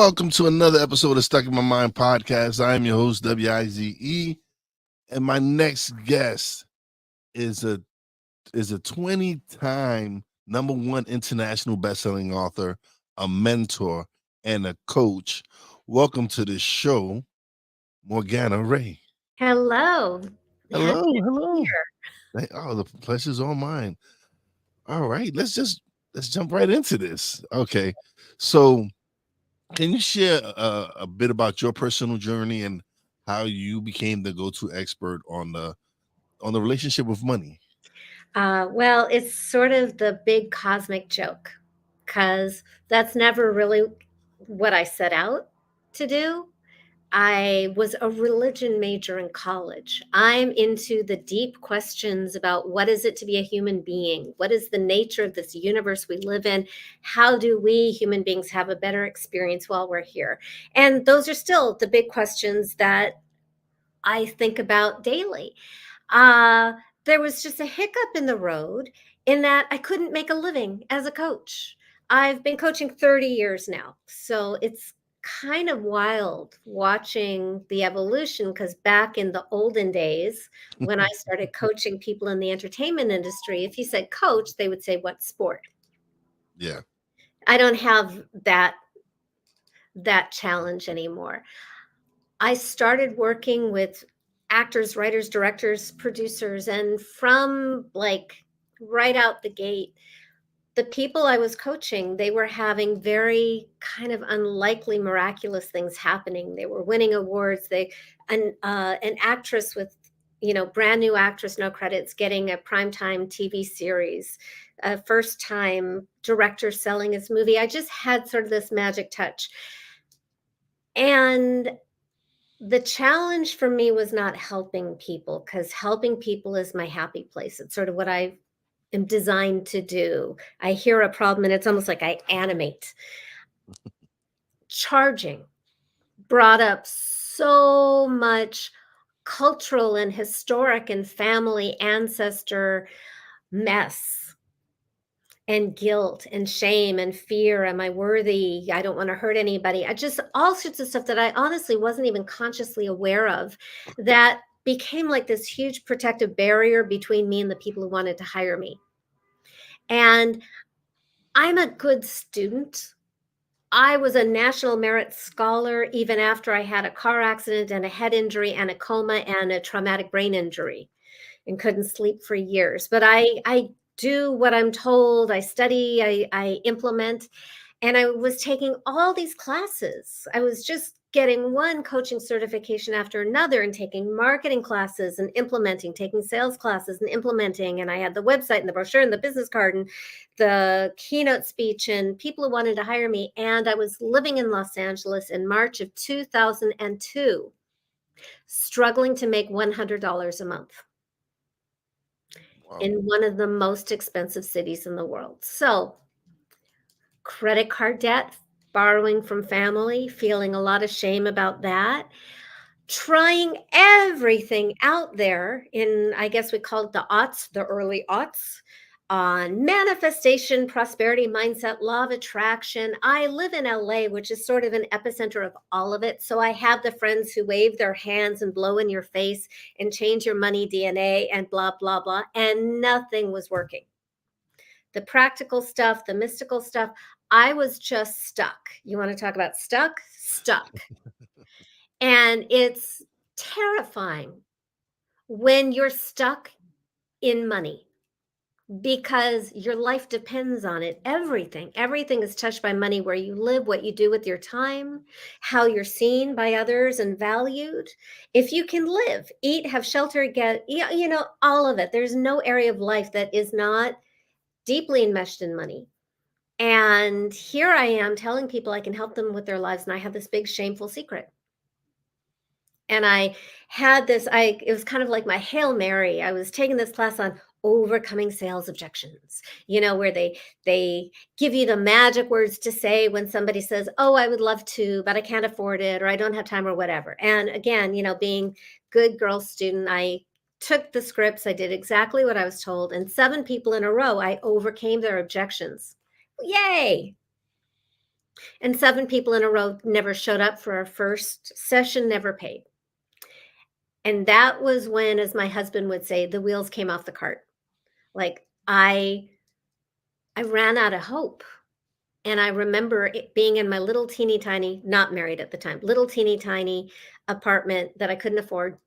welcome to another episode of Stuck in My Mind podcast. I am your host, Wize, and my next guest is a 20-time #1 international bestselling author, a mentor, and a coach. Welcome to the show, Morgana Rae. Hello. Hello, Happy to be hello. here. Oh, the pleasure's all mine. All right, let's jump right into this. Okay, so can you share a bit about your personal journey and how you became the go-to expert on the relationship with money? Well, it's sort of the big cosmic joke because that's never really what I set out to do. I was a religion major in college. I'm into the deep questions about what is it to be a human being? What is the nature of this universe we live in? How do we human beings have a better experience while we're here? And those are still the big questions that I think about daily. Uh, there was just a hiccup in the road in that I couldn't make a living as a coach. I've been coaching 30 years now. So it's kind of wild watching the evolution because back in the olden days, when I started coaching people in the entertainment industry, if you said coach, they would say, what sport? Yeah. I don't have that challenge anymore. I started working with actors, writers, directors, producers, and from like right out the gate, the people I was coaching, they were having very kind of unlikely, miraculous things happening. They were winning awards. An actress with, brand new actress, no credits, getting a primetime TV series, a first time director selling his movie. I just had sort of this magic touch. And the challenge for me was not helping people because helping people is my happy place. It's sort of what I am designed to do. I hear a problem and it's almost like I animate. Charging brought up so much cultural and historic and family ancestor mess and guilt and shame and fear. Am I worthy? I don't want to hurt anybody. I just all sorts of stuff that I honestly wasn't even consciously aware of that became like this huge protective barrier between me and the people who wanted to hire me. And I'm a good student. I was a national merit scholar even after I had a car accident and a head injury and a coma and a traumatic brain injury and couldn't sleep for years. But I do what I'm told. I study, I implement, and I was taking all these classes. I was just getting one coaching certification after another and taking marketing classes and implementing, taking sales classes and implementing. And I had the website and the brochure and the business card and the keynote speech and people who wanted to hire me. And I was living in Los Angeles in March of 2002, struggling to make $100 a month Wow. in one of the most expensive cities in the world. So, credit card debt, borrowing from family, feeling a lot of shame about that, trying everything out there in, I guess we call it the aughts, the early aughts, on manifestation, prosperity mindset, law of attraction. I live in LA, which is sort of an epicenter of all of it. So I have the friends who wave their hands and blow in your face and change your money DNA and blah, blah, blah. And nothing was working. The practical stuff, the mystical stuff, I was just stuck. You want to talk about stuck? Stuck. And it's terrifying when you're stuck in money because your life depends on it. Everything is touched by money, where you live, what you do with your time, how you're seen by others and valued. If you can live, eat, have shelter, get, all of it. There's no area of life that is not deeply enmeshed in money. And here I am telling people I can help them with their lives. And I have this big shameful secret. And I had this, it was kind of like my Hail Mary. I was taking this class on overcoming sales objections, where they give you the magic words to say when somebody says, oh, I would love to, but I can't afford it, or I don't have time, or whatever. And again, being good girl student, I took the scripts, I did exactly what I was told, and 7 people in a row, I overcame their objections. Yay. And 7 people in a row never showed up for our first session, never paid. And that was when, as my husband would say, the wheels came off the cart. Like, I ran out of hope. And I remember it being in my little teeny tiny, not married at the time, little teeny tiny apartment that I couldn't afford,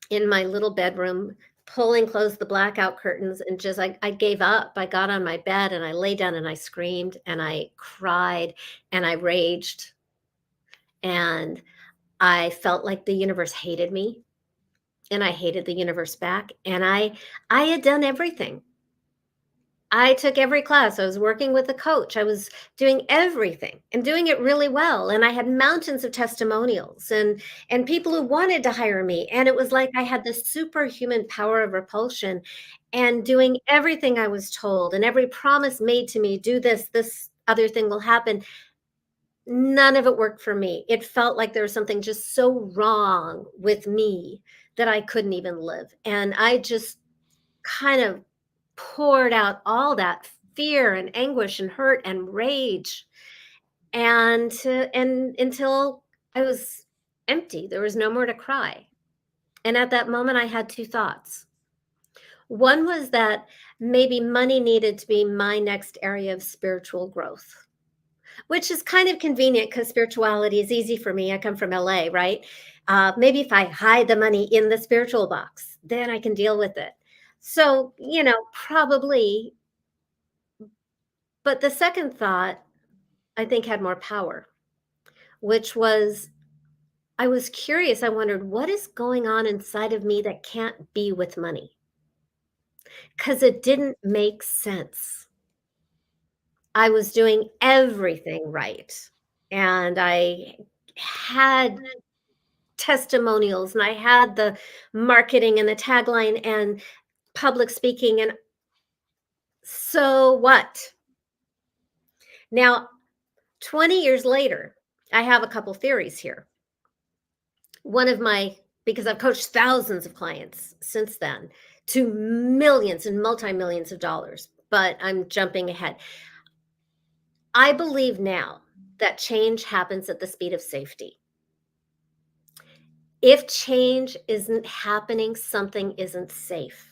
in my little bedroom, pulling close the blackout curtains, and just I gave up. I got on my bed and I lay down and I screamed and I cried and I raged, and I felt like the universe hated me and I hated the universe back, and I had done everything. I took every class. I was working with a coach. I was doing everything and doing it really well. And I had mountains of testimonials and people who wanted to hire me. And it was like I had this superhuman power of repulsion and doing everything I was told and every promise made to me, do this, this other thing will happen. None of it worked for me. It felt like there was something just so wrong with me that I couldn't even live. And I just kind of poured out all that fear and anguish and hurt and rage, and until I was empty. There was no more to cry. And at that moment I had two thoughts. One was that maybe money needed to be my next area of spiritual growth, which is kind of convenient because spirituality is easy for me. I come from LA, right? Maybe if I hide the money in the spiritual box, then I can deal with it. So, probably. But the second thought, I think, had more power, which was I was curious. I wondered, what is going on inside of me that can't be with money? Because it didn't make sense. I was doing everything right. And I had testimonials and I had the marketing and the tagline and public speaking. And so what? Now, 20 years later, I have a couple theories here. One of my because I've coached thousands of clients since then to millions and multi-millions of dollars, but I'm jumping ahead. I believe now that change happens at the speed of safety. If change isn't happening, something isn't safe.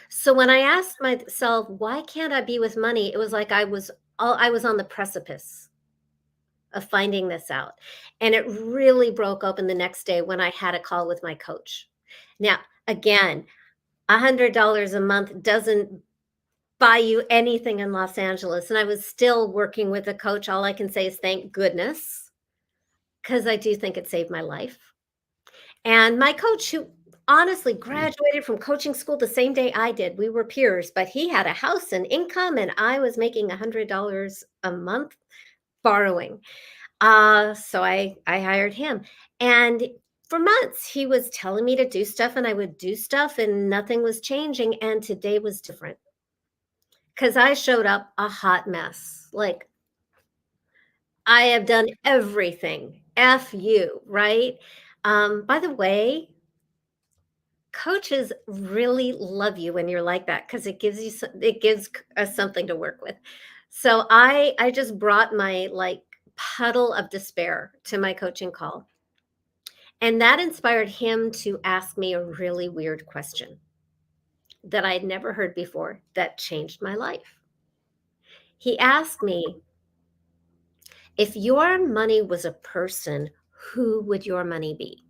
So when I asked myself, why can't I be with money? It was like I was on the precipice of finding this out. And it really broke open the next day when I had a call with my coach. Now, again, $100 a month doesn't buy you anything in Los Angeles. And I was still working with a coach. All I can say is thank goodness, because I do think it saved my life. And my coach, who honestly graduated from coaching school the same day I did, we were peers, but he had a house and income, and I was making $100 a month borrowing. So I hired him, and for months he was telling me to do stuff, and I would do stuff, and nothing was changing. And today was different because I showed up a hot mess. Like, I have done everything. F you, right? By the way, coaches really love you when you're like that because it gives us something to work with. So I just brought my like puddle of despair to my coaching call. And that inspired him to ask me a really weird question that I'd never heard before that changed my life. He asked me, if your money was a person, who would your money be?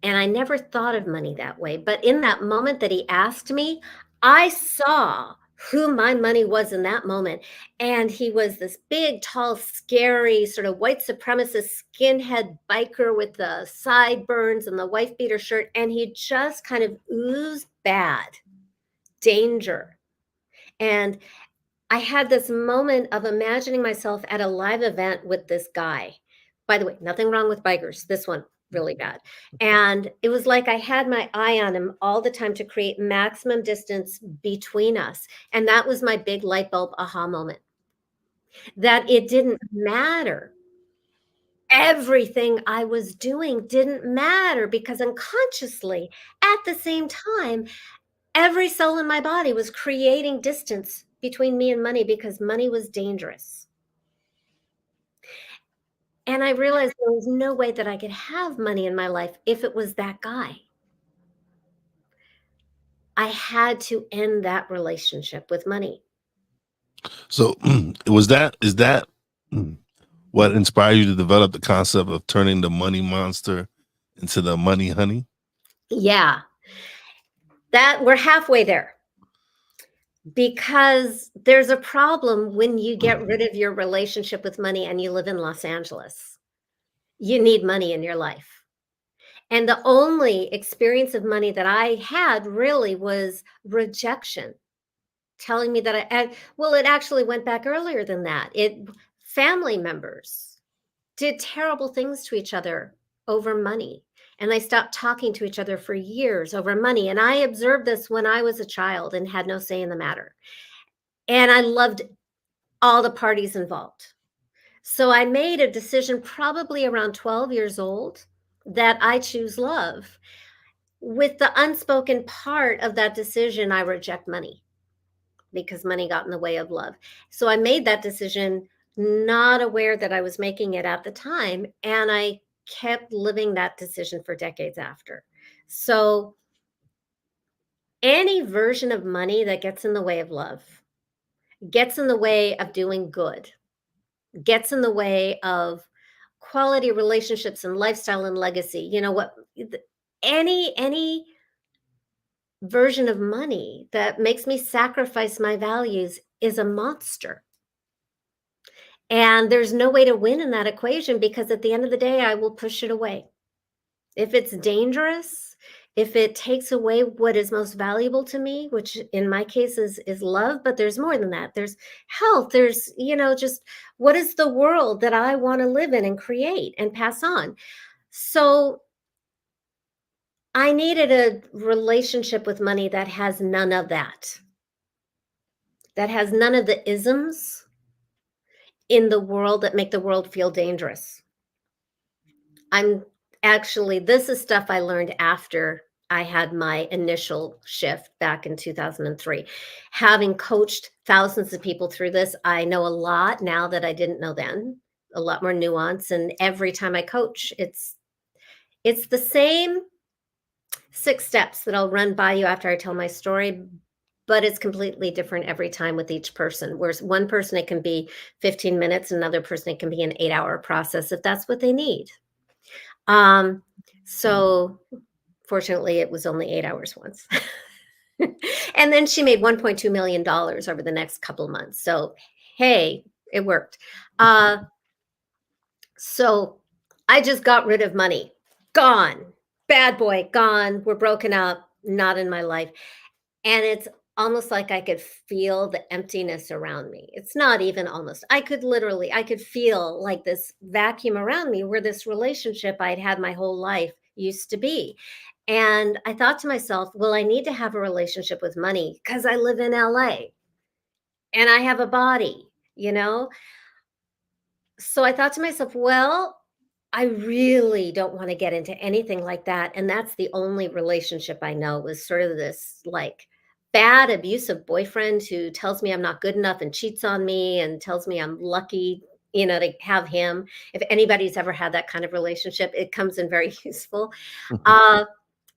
And I never thought of money that way. But in that moment that he asked me, I saw who my money was in that moment. And he was this big, tall, scary, sort of white supremacist skinhead biker with the sideburns and the wife beater shirt. And he just kind of oozed bad danger. And I had this moment of imagining myself at a live event with this guy. By the way, nothing wrong with bikers. This one, really bad. And it was like I had my eye on him all the time to create maximum distance between us. And that was my big light bulb aha moment, that it didn't matter. Everything I was doing didn't matter because unconsciously, at the same time, every cell in my body was creating distance between me and money because money was dangerous. And I realized there was no way that I could have money in my life if it was that guy. I had to end that relationship with money. So is that what inspired you to develop the concept of turning the money monster into the money honey? Yeah, that we're halfway there because there's a problem when you get rid of your relationship with money and you live in Los Angeles. You need money in your life. And the only experience of money that I had really was rejection, telling me that well, it actually went back earlier than that. Family members did terrible things to each other over money. And they stopped talking to each other for years over money. And I observed this when I was a child and had no say in the matter. And I loved all the parties involved. So I made a decision probably around 12 years old that I choose love. With the unspoken part of that decision, I reject money because money got in the way of love. So I made that decision not aware that I was making it at the time. And I kept living that decision for decades after. So any version of money that gets in the way of love, gets in the way of doing good, gets in the way of quality relationships and lifestyle and legacy, you know what, any version of money that makes me sacrifice my values is a monster. And there's no way to win in that equation because at the end of the day, I will push it away. If it's dangerous, if it takes away what is most valuable to me, which in my case is love, but there's more than that. There's health, there's, just what is the world that I want to live in and create and pass on. So I needed a relationship with money that has none of that has none of the isms in the world that make the world feel dangerous. I'm actually, this is stuff I learned after I had my initial shift back in 2003. Having coached thousands of people through this, I know a lot now that I didn't know then, a lot more nuance. And every time I coach, it's the same 6 steps that I'll run by you after I tell my story, but it's completely different every time with each person. Whereas one person, it can be 15 minutes, another person, it can be an 8-hour process if that's what they need. So fortunately, it was only 8 hours once. And then she made $1.2 million over the next couple of months. So, hey, it worked. So I just got rid of money. Gone. Bad boy, gone. We're broken up. Not in my life. And it's almost like I could feel the emptiness around me. It's not even almost. I could feel like this vacuum around me where this relationship I'd had my whole life used to be. And I thought to myself, well, I need to have a relationship with money because I live in LA and I have a body. So I thought to myself, well, I really don't want to get into anything like that. And that's the only relationship I know was sort of this like bad, abusive boyfriend who tells me I'm not good enough and cheats on me and tells me I'm lucky, to have him. If anybody's ever had that kind of relationship, it comes in very useful. Uh,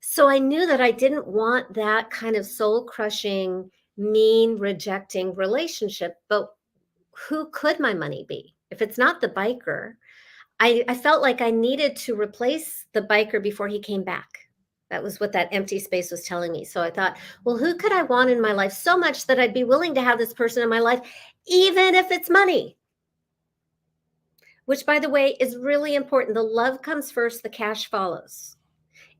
so I knew that I didn't want that kind of soul crushing, mean, rejecting relationship. But who could my money be? If it's not the biker, I felt like I needed to replace the biker before he came back. That was what that empty space was telling me. So I thought, well, who could I want in my life so much that I'd be willing to have this person in my life, even if it's money? Which, by the way, is really important. The love comes first, the cash follows.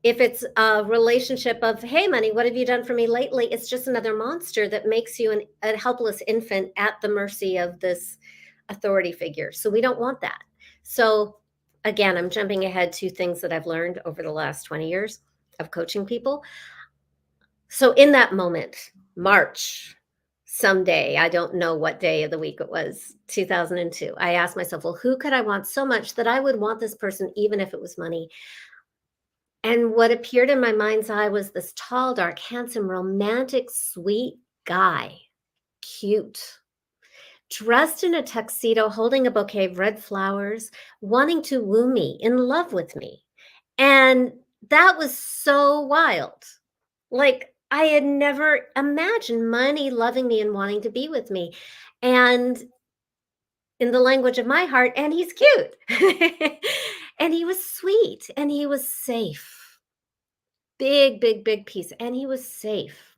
If it's a relationship of, hey, money, what have you done for me lately? It's just another monster that makes you a helpless infant at the mercy of this authority figure. So we don't want that. So again, I'm jumping ahead to things that I've learned over the last 20 years of coaching people. So in that moment, March, someday, I don't know what day of the week it was, 2002, I asked myself, well, who could I want so much that I would want this person, even if it was money? And what appeared in my mind's eye was this tall, dark, handsome, romantic, sweet guy, cute, dressed in a tuxedo, holding a bouquet of red flowers, wanting to woo me, in love with me. And that was so wild. Like, I had never imagined money loving me and wanting to be with me. And in the language of my heart, and he's cute. And he was sweet and he was safe. Big, big, big piece. And he was safe.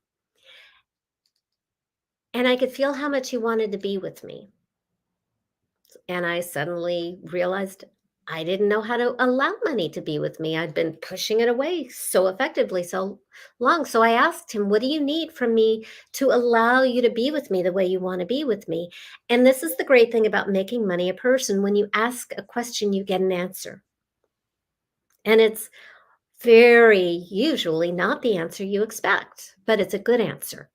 And I could feel how much he wanted to be with me. And I suddenly realized I didn't know how to allow money to be with me. I'd been pushing it away so effectively so long. So I asked him, "What do you need from me to allow you to be with me the way you want to be with me?" And this is the great thing about making money a person. When you ask a question, you get an answer. And it's very usually not the answer you expect, but it's a good answer.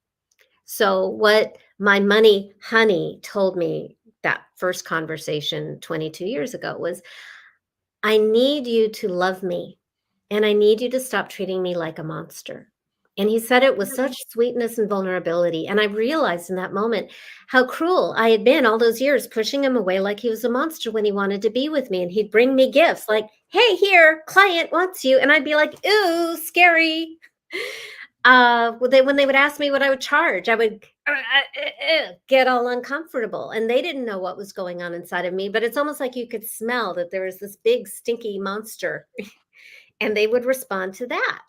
So, what my money honey told me that first conversation 22 years ago was, "I need you to love me, and I need you to stop treating me like a monster." And he said it with such sweetness and vulnerability. And I realized in that moment how cruel I had been all those years, pushing him away like he was a monster when he wanted to be with me. And he'd bring me gifts like, "Hey, here, client wants you." And I'd be like, "Ooh, scary." When they would ask me what I would charge, I would get all uncomfortable, and they didn't know what was going on inside of me. But it's almost like you could smell that there was this big, stinky monster, and they would respond to that.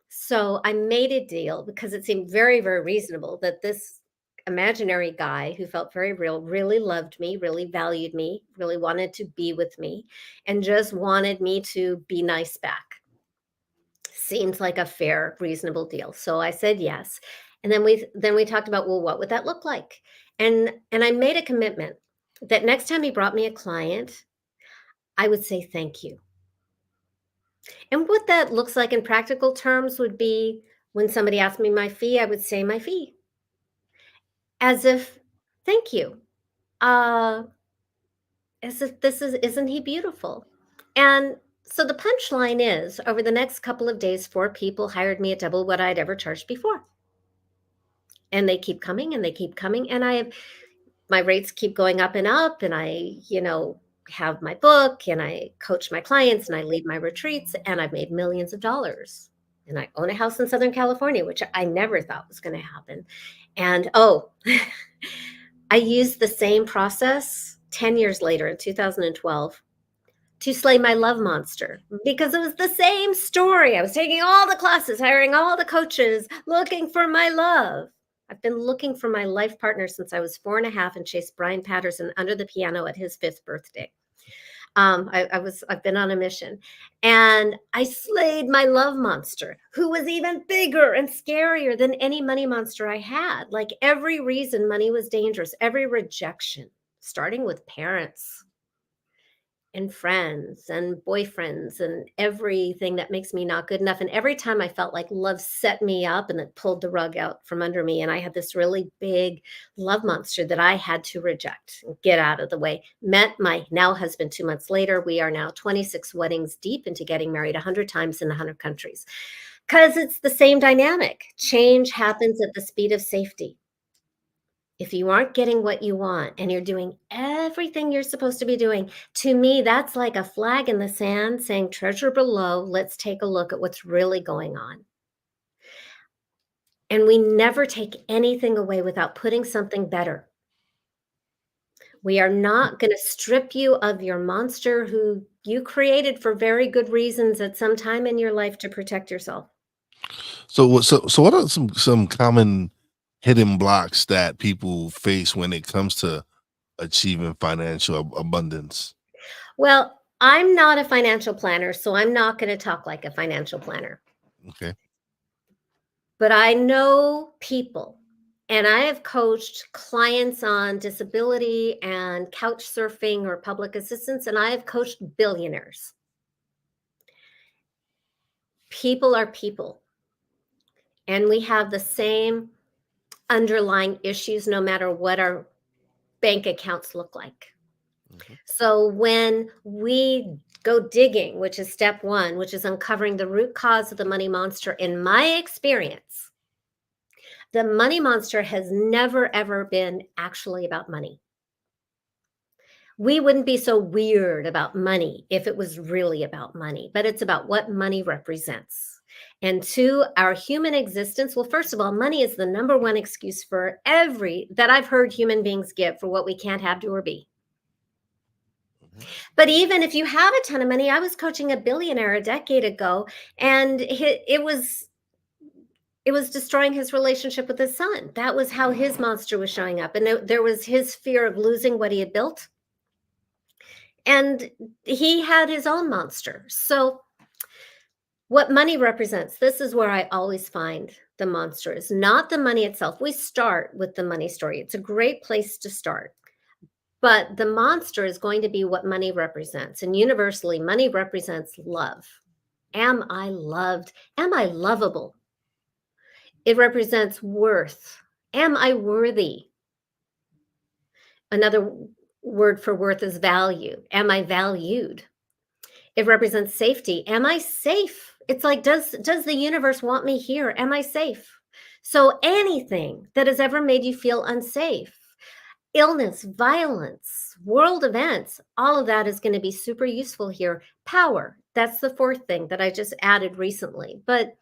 So I made a deal because it seemed very, very reasonable that this imaginary guy who felt very real really loved me, really valued me, really wanted to be with me, and just wanted me to be nice back. Seems like a fair, reasonable deal. So I said yes. And then we talked about, well, what would that look like? And I made a commitment that next time he brought me a client, I would say thank you. And what that looks like in practical terms would be, when somebody asked me my fee, I would say my fee as if thank you. Uh as if this is isn't he beautiful? And so the punchline is, over the next couple of days, four people hired me at double what I'd ever charged before. And they keep coming and they keep coming. And I have my rates keep going up and up. And I have my book and I coach my clients and I lead my retreats, and I've made millions of dollars. And I own a house in Southern California, which I never thought was going to happen. And I used the same process 10 years later in 2012 to slay my love monster, because it was the same story. I was taking all the classes, hiring all the coaches, looking for my love. I've been looking for my life partner since I was 4.5 and chased Brian Patterson under the piano at his 5th birthday. I've been on a mission, and I slayed my love monster, who was even bigger and scarier than any money monster I had. Like, every reason money was dangerous, every rejection, starting with parents and friends and boyfriends and everything that makes me not good enough. And every time I felt like love set me up and it pulled the rug out from under me, and I had this really big love monster that I had to reject and get out of the way. Met my now husband 2 months later. We are now 26 weddings deep into getting married 100 times in 100 countries, because it's the same dynamic. Change happens at the speed of safety. If you aren't getting what you want and you're doing everything you're supposed to be doing, to me, that's like a flag in the sand saying, "Treasure below, let's take a look at what's really going on." And we never take anything away without putting something better. We are not going to strip you of your monster who you created for very good reasons at some time in your life to protect yourself. So what are some common hidden blocks that people face when it comes to achieving financial abundance? Well, I'm not a financial planner, so I'm not going to talk like a financial planner. Okay. But I know people, and I have coached clients on disability and couch surfing or public assistance, and I have coached billionaires. People are people, and we have the same underlying issues no matter what our bank accounts look like. Mhm. So when we go digging, which is step one, which is uncovering the root cause of the money monster, in my experience, The money monster has never, ever been actually about money. We wouldn't be so weird about money if it was really about money, but it's about what money represents. And to our human existence, well, first of all, money is the number one excuse for every that I've heard human beings give for what we can't have, do, or be. Mhm. But even if you have a ton of money, I was coaching a billionaire a decade ago, and it was destroying his relationship with his son. That was how his monster was showing up, and there was his fear of losing what he had built, and he had his own monster. So what money represents, this is where I always find the monster is not the money itself. We start with the money story. It's a great place to start. But the monster is going to be what money represents. And universally, money represents love. Am I loved? Am I lovable? It represents worth. Am I worthy? Another word for worth is value. Am I valued? It represents safety. Am I safe? It's like, does the universe want me here? Am I safe? So anything that has ever made you feel unsafe, illness, violence, world events, all of that is going to be super useful here. Power, that's the fourth thing that I just added recently. But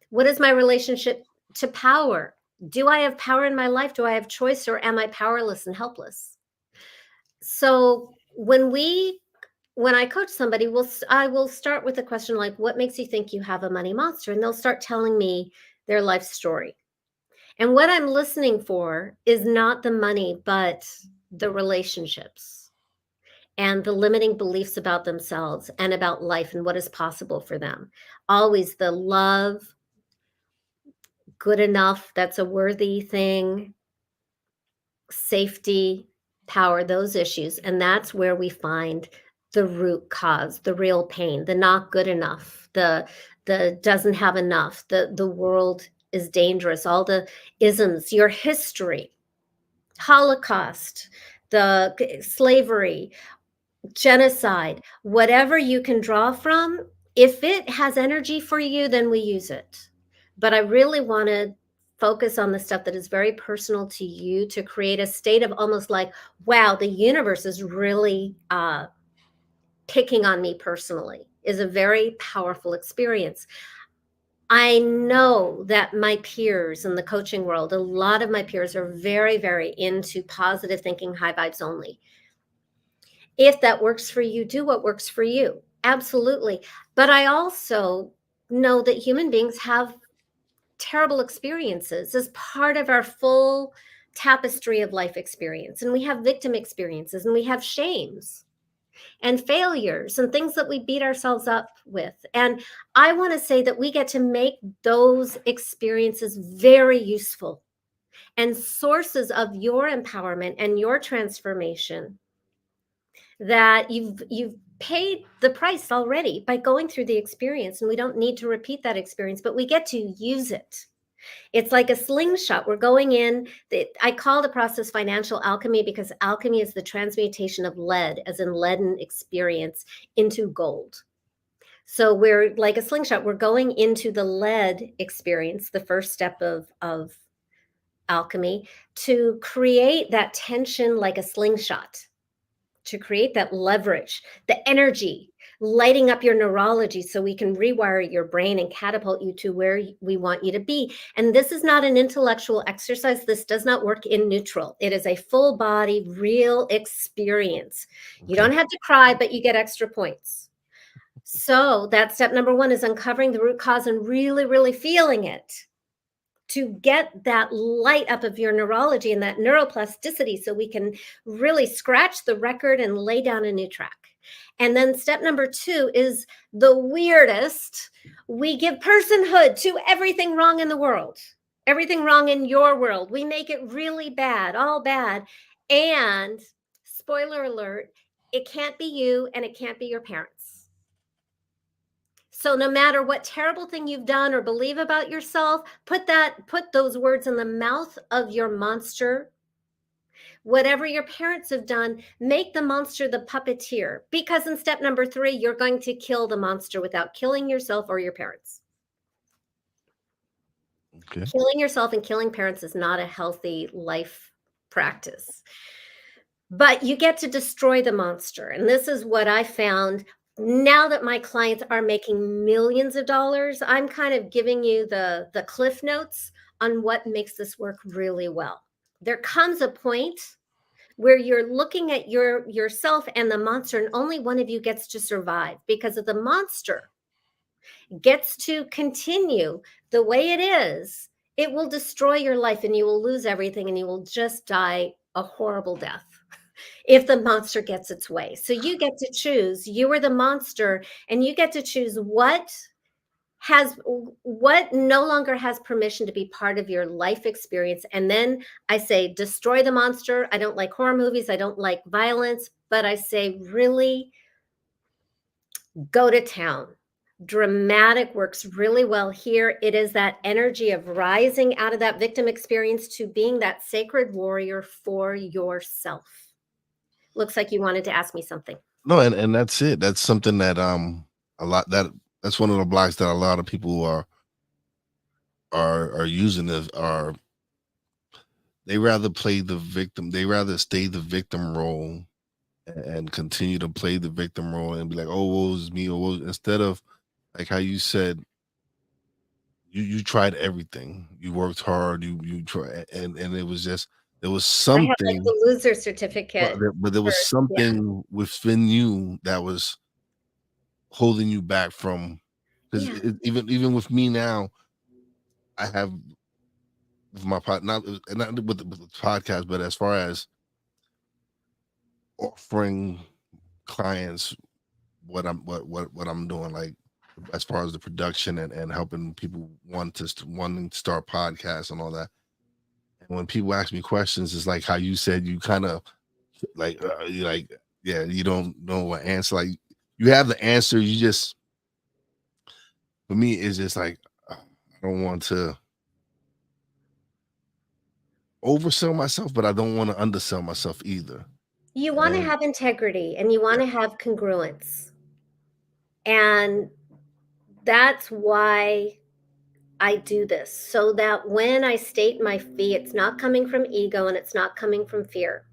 what is my relationship to power? Do I have power in my life? Do I have choice, or am I powerless and helpless? So when I coach somebody, I will start with a question like, what makes you think you have a money monster? And they'll start telling me their life story. And what I'm listening for is not the money, but the relationships and the limiting beliefs about themselves and about life and what is possible for them. Always the love, good enough, that's a worthy thing, safety, power, those issues. And that's where we find the root cause, the real pain, the not good enough, the doesn't have enough, the world is dangerous, all the isms, your history, Holocaust, the slavery, genocide, whatever you can draw from, if it has energy for you, then we use it. But I really want to focus on the stuff that is very personal to you to create a state of almost like, wow, the universe is really picking on me personally, is a very powerful experience. I know that my peers in the coaching world, a lot of my peers are very, very into positive thinking, high vibes only. If that works for you, do what works for you. Absolutely. But I also know that human beings have terrible experiences as part of our full tapestry of life experience. And we have victim experiences, and we have shames and failures and things that we beat ourselves up with. And I want to say that we get to make those experiences very useful and sources of your empowerment and your transformation, that you've paid the price already by going through the experience, and we don't need to repeat that experience, but we get to use it. It's like a slingshot. We're going in. I call the process financial alchemy, because alchemy is the transmutation of lead, as in leaden experience, into gold. So we're like a slingshot. We're going into the lead experience, the first step of alchemy, to create that tension like a slingshot, to create that leverage, the energy, lighting up your neurology so we can rewire your brain and catapult you to where we want you to be. And this is not an intellectual exercise. This does not work in neutral. It is a full body, real experience. You Okay. don't have to cry, but you get extra points. So that's step number one, is uncovering the root cause and really, really feeling it, to get that light up of your neurology and that neuroplasticity so we can really scratch the record and lay down a new track. And then step number two is the weirdest. We give personhood to everything wrong in the world, everything wrong in your world. We make it really bad, all bad. And spoiler alert, it can't be you and it can't be your parents. So no matter what terrible thing you've done or believe about yourself, put those words in the mouth of your monster. Whatever your parents have done, make the monster the puppeteer, because in step number three, you're going to kill the monster without killing yourself or your parents. Okay. Killing yourself and killing parents is not a healthy life practice. But you get to destroy the monster. And this is what I found now that my clients are making millions of dollars. I'm kind of giving you the cliff notes on what makes this work really well. There comes a point where you're looking at yourself and the monster, and only one of you gets to survive, because if the monster gets to continue the way it is, it will destroy your life and you will lose everything and you will just die a horrible death if the monster gets its way. So you get to choose. You are the monster, and you get to choose what no longer has permission to be part of your life experience. And then I say, destroy the monster. I don't like horror movies. I don't like violence, but I say, really go to town. Dramatic works really well here. It is that energy of rising out of that victim experience to being that sacred warrior for yourself. Looks like you wanted to ask me something. No, and that's it. That's something that a lot that's one of the blocks that a lot of people are using is are they rather play the victim. They rather stay the victim role and continue to play the victim role and be like, oh, woe is me, or instead of like how you said, you tried everything. You worked hard. You try, and it was just there was I have like something, the loser but certificate there for, was yeah. something within you that was holding you back from because Yeah. even with me now, I have with my pod not with the podcast, but as far as offering clients what I'm doing, like as far as the production and helping people wanting to start podcasts and all that. And when people ask me questions, it's like how you said you kind of like you like yeah you don't know what answer, like you have the answer, you just for me it's just like I don't want to oversell myself, but I don't want to undersell myself either. You want to And have integrity and you want to have congruence. And that's why I do this, so that when I state my fee, it's not coming from ego and it's not coming from fear.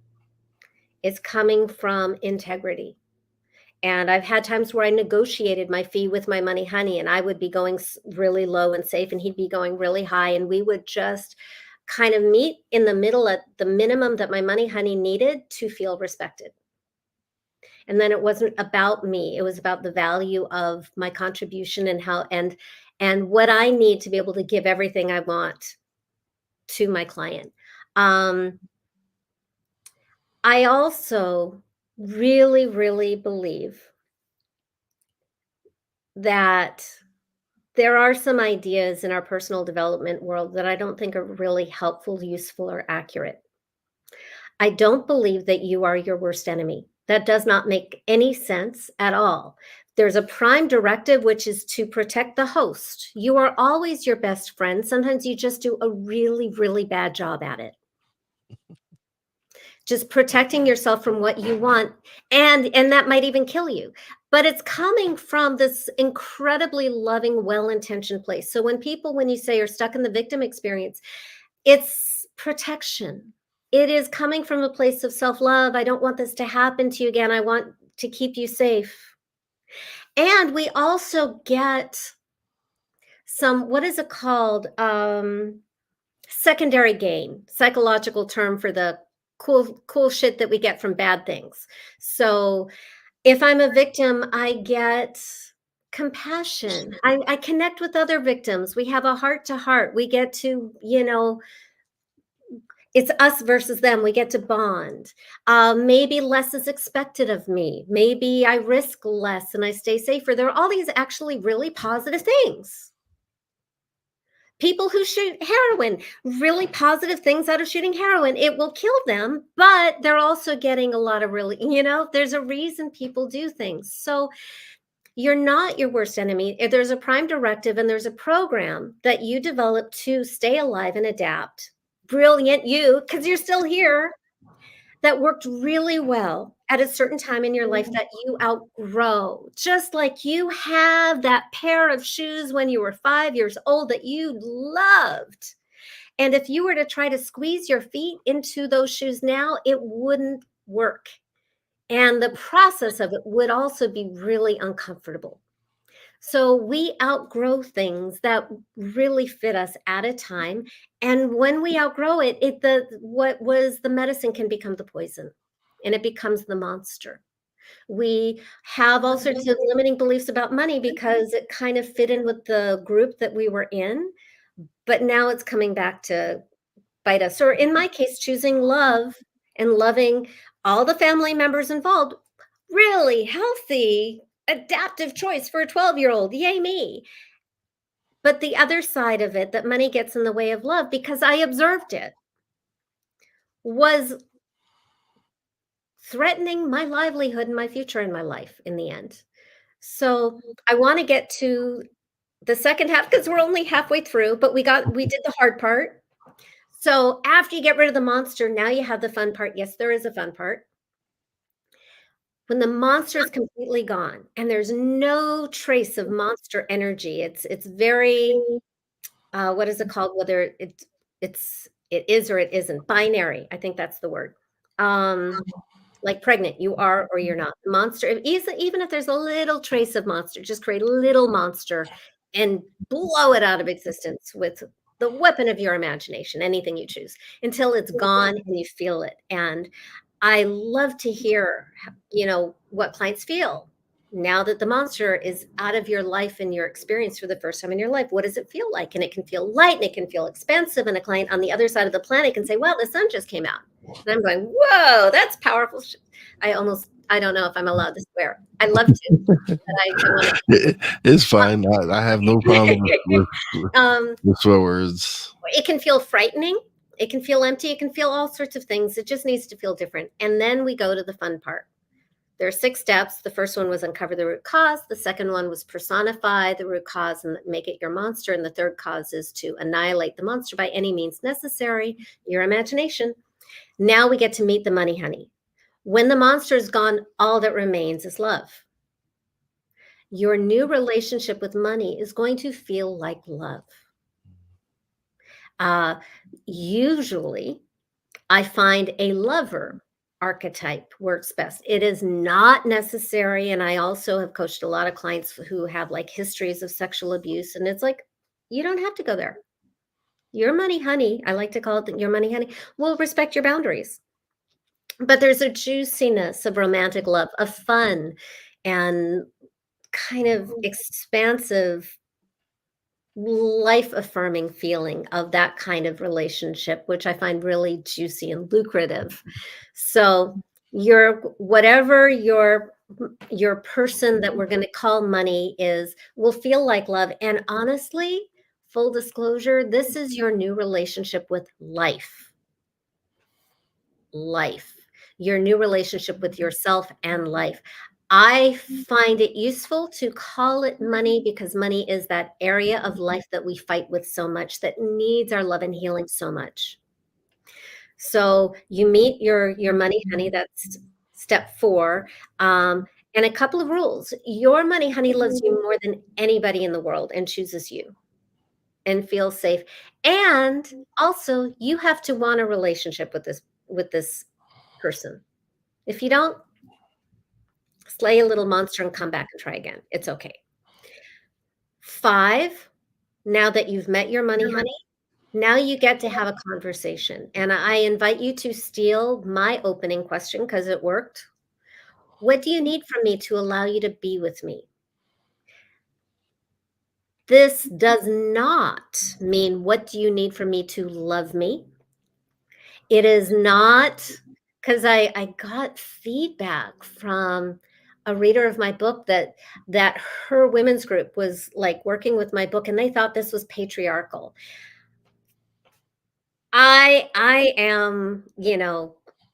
It's coming from integrity. And I've had times where I negotiated my fee with my money honey, and I would be going really low and safe, and he'd be going really high. And we would just kind of meet in the middle at the minimum that my money honey needed to feel respected. And then it wasn't about me, it was about the value of my contribution and how and what I need to be able to give everything I want to my client. um I also really, really believe that there are some ideas in our personal development world that I don't think are really helpful, useful, or accurate. I don't believe that you are your worst enemy. That does not make any sense at all. There's a prime directive, which is to protect the host. You are always your best friend. Sometimes you just do a really, really bad job at it. Just protecting yourself from what you want, and that might even kill you. But it's coming from this incredibly loving, well-intentioned place. So when you say you're stuck in the victim experience, it's protection. It is coming from a place of self-love. I don't want this to happen to you again. I want to keep you safe. And we also get some, what is it called? Secondary gain, psychological term for the cool shit that we get from bad things. So if I'm a victim, I get compassion. I connect with other victims. We have a heart to heart. We get to, it's us versus them. We get to bond. Maybe less is expected of me. Maybe I risk less and I stay safer. There are all these actually really positive things. People who shoot heroin, really positive things out of shooting heroin. It will kill them, but they're also getting a lot of really, there's a reason people do things. So you're not your worst enemy. If there's a prime directive and there's a program that you develop to stay alive and adapt. Brilliant you, because you're still here. That worked really well at a certain time in your life that you outgrow. Just like you have that pair of shoes when you were 5 years old that you loved. And if you were to try to squeeze your feet into those shoes now, it wouldn't work. And the process of it would also be really uncomfortable. So we outgrow things that really fit us at a time. And when we outgrow it, what was the medicine can become the poison, and it becomes the monster. We have all sorts of limiting beliefs about money because it kind of fit in with the group that we were in, but now it's coming back to bite us. Or in my case, choosing love and loving all the family members involved, really healthy, adaptive choice for a 12-year-old. Yay me. But the other side of it, that money gets in the way of love because I observed it, was threatening my livelihood and my future in my life in the end. So I want to get to the second half because we're only halfway through, but we did the hard part. So after you get rid of the monster, now you have the fun part. Yes, there is a fun part. When the monster is completely gone and there's no trace of monster energy, it's very what is it called? Whether it is or it isn't binary. I think that's the word. Like pregnant, you are or you're not. Monster, even if there's a little trace of monster, just create a little monster and blow it out of existence with the weapon of your imagination, anything you choose, until it's gone and you feel it. And I love to hear, what clients feel now that the monster is out of your life and your experience for the first time in your life. What does it feel like? And it can feel light and it can feel expansive. And a client on the other side of the planet can say, "Well, the sun just came out." And I'm going, "Whoa, that's powerful." I don't know if I'm allowed to swear. I love to, but I want It's fine. I have no problem with, to. with swear words. It can feel frightening. It can feel empty. It can feel all sorts of things. It just needs to feel different. And then we go to the fun part. There are 6 steps. The first one was uncover the root cause. The second one was personify the root cause and make it your monster. And the third cause is to annihilate the monster by any means necessary, your imagination. Now we get to meet the money honey. When the monster is gone, all that remains is love. Your new relationship with money is going to feel like love. Usually, I find a lover archetype works best. It is not necessary. And I also have coached a lot of clients who have like histories of sexual abuse. And it's like, you don't have to go there. Your money honey, I like to call it your money honey, will respect your boundaries. But there's a juiciness of romantic love, of fun, and kind of expansive, life affirming feeling of that kind of relationship, which I find really juicy and lucrative. So whatever your person that we're going to call money is will feel like love. And honestly, full disclosure, this is your new relationship with life. Your new relationship with yourself and life. I find it useful to call it money because money is that area of life that we fight with so much, that needs our love and healing so much. So you meet your money honey. That's step 4. And a couple of rules. Your money honey loves you more than anybody in the world and chooses you and feels safe. And also, you have to want a relationship with this person. If you don't, slay a little monster and come back and try again. It's okay. 5, now that you've met your money honey, now you get to have a conversation. And I invite you to steal my opening question because it worked. What do you need from me to allow you to be with me? This does not mean, what do you need from me to love me? It is not, because I got feedback from a reader of my book that her women's group was like working with my book and they thought this was patriarchal. I am,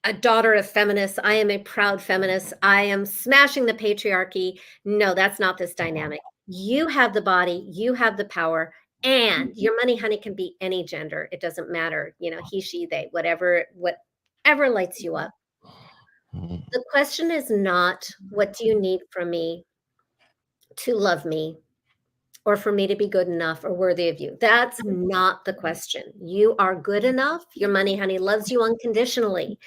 a daughter of feminists. I am a proud feminist. I am smashing the patriarchy. No, that's not this dynamic. You have the body, you have the power, and your money honey can be any gender. It doesn't matter, he, she, they, whatever lights you up. Mhm. The question is not, what do you need from me to love me or for me to be good enough or worthy of you? That's not the question. You are good enough. Your money, honey, loves you unconditionally.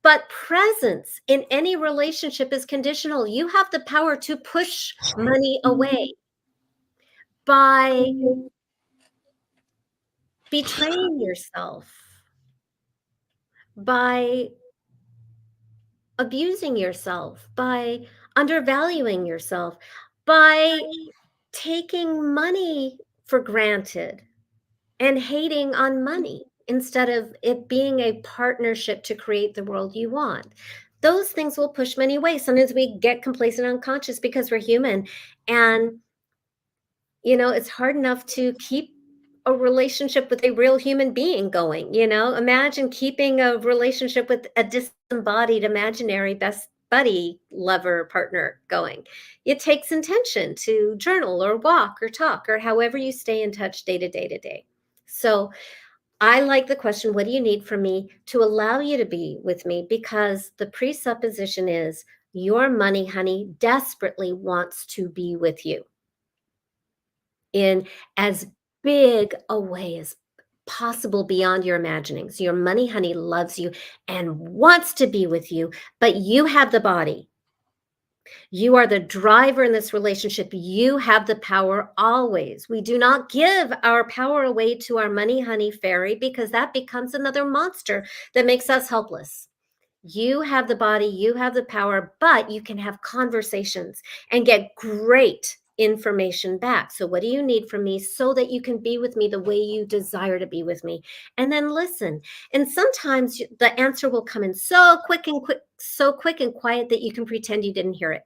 But presence in any relationship is conditional. You have the power to push money away by betraying yourself, by abusing yourself, by undervaluing yourself, by taking money for granted and hating on money instead of it being a partnership to create the world you want. Those things will push money away. Sometimes we get complacent, unconscious because we're human. And it's hard enough to keep a relationship with a real human being going. Imagine keeping a relationship with a disembodied imaginary best buddy, lover, partner going. It takes intention to journal or walk or talk or however you stay in touch day to day to day. So I like the question, what do you need from me to allow you to be with me? Because the presupposition is your money, honey, desperately wants to be with you in as big a way as possible beyond your imaginings. Your money, honey, loves you and wants to be with you, but you have the body. You are the driver in this relationship. You have the power always. We do not give our power away to our money, honey fairy because that becomes another monster that makes us helpless. You have the body, you have the power, but you can have conversations and get great information back. So, what do you need from me so that you can be with me the way you desire to be with me? And then listen. And sometimes the answer will come in so quick and quiet that you can pretend you didn't hear it.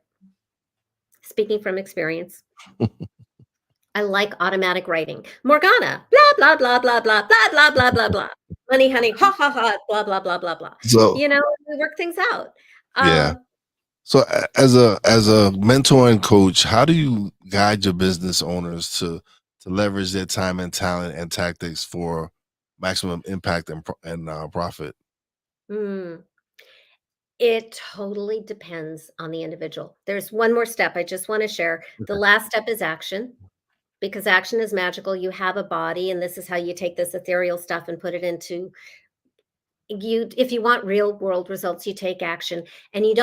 Speaking from experience, I like automatic writing. Morgana, blah, blah, blah, blah, blah, blah, blah, blah, blah, blah. Money, honey, ha, ha, ha, blah, blah, blah, blah, blah. So We work things out. yeah. Uh, So as a mentor and coach, how do you guide your business owners to leverage their time and talent and tactics for maximum impact and profit? mm, it totally depends on the individual. There's one more step I just want to share. The last step is action because action is magical. You have a body, and this is how you take this ethereal stuff and put it into you. If you want real world results, you take action, and it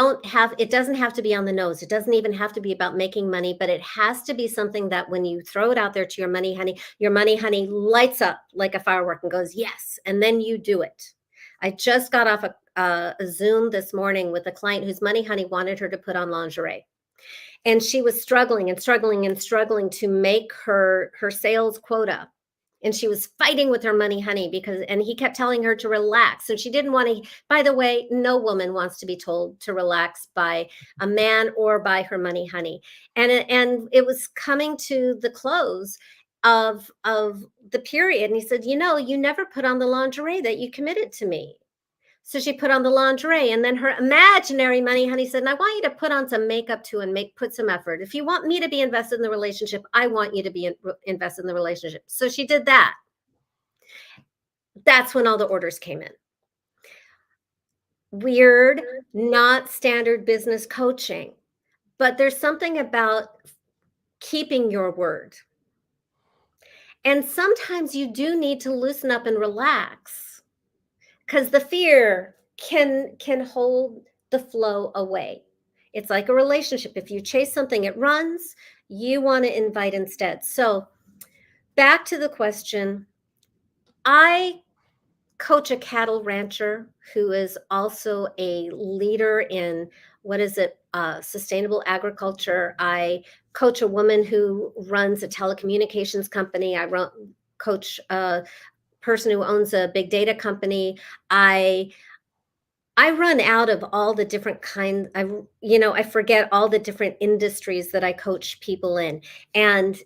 doesn't have to be on the nose. It doesn't even have to be about making money, but it has to be something that when you throw it out there to your money honey lights up like a firework and goes yes, and then you do it. I just got off a Zoom this morning with a client whose money honey wanted her to put on lingerie, and she was struggling and struggling and struggling to make her sales quota, and she was fighting with her money honey and he kept telling her to relax, and she didn't want to. By the way, no woman wants to be told to relax by a man or by her money honey. And it was coming to the close of the period, and he said, you never put on the lingerie that you committed to me. So she put on the lingerie, and then her imaginary money honey said, "And I want you to put on some makeup too and put some effort. If you want me to be invested in the relationship, I want you to be invested in the relationship." So she did that. That's when all the orders came in. Weird, not standard business coaching, but there's something about keeping your word. And sometimes you do need to loosen up and relax because the fear can hold the flow away. It's like a relationship. If you chase something, it runs. You want to invite instead. So back to the question, I coach a cattle rancher who is also a leader in what is it, sustainable agriculture. I coach a woman who runs a telecommunications company. Coach a person who owns a big data company. I run out of all the different kinds. I forget all the different industries that I coach people in. And